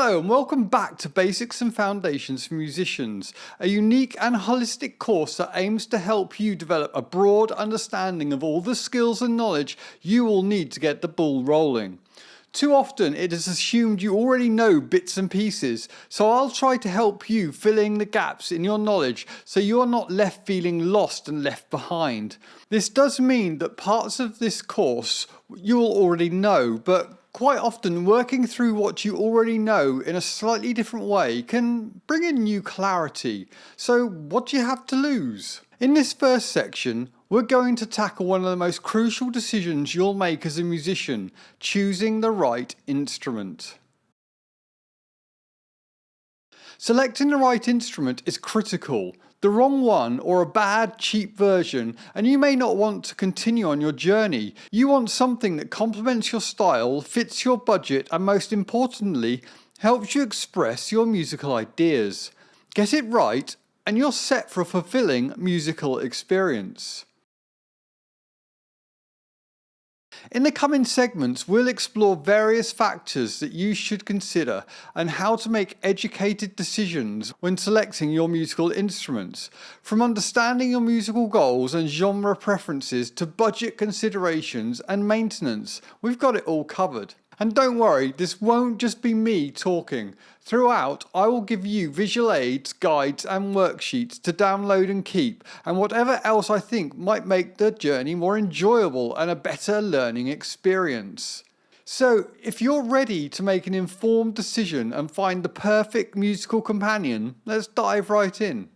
Hello and welcome back to Basics and Foundations for Musicians, a unique and holistic course that aims to help you develop a broad understanding of all the skills and knowledge you will need to get the ball rolling. Too often it is assumed you already know bits and pieces, so I'll try to help you fill in the gaps in your knowledge so you're not left feeling lost and left behind. This does mean that parts of this course you will already know, but quite often working through what you already know in a slightly different way can bring in new clarity. So what do you have to lose? In this first section, we're going to tackle one of the most crucial decisions you'll make as a musician, choosing the right instrument. Selecting the right instrument is critical. The wrong one or a bad, cheap version, and you may not want to continue on your journey. You want something that complements your style, fits your budget, and most importantly, helps you express your musical ideas. Get it right, and you're set for a fulfilling musical experience. In the coming segments, we'll explore various factors that you should consider and how to make educated decisions when selecting your musical instruments. From understanding your musical goals and genre preferences to budget considerations and maintenance, we've got it all covered. And don't worry, this won't just be me talking. Throughout, I will give you visual aids, guides and worksheets to download and keep, and whatever else I think might make the journey more enjoyable and a better learning experience. So, if you're ready to make an informed decision and find the perfect musical companion, let's dive right in.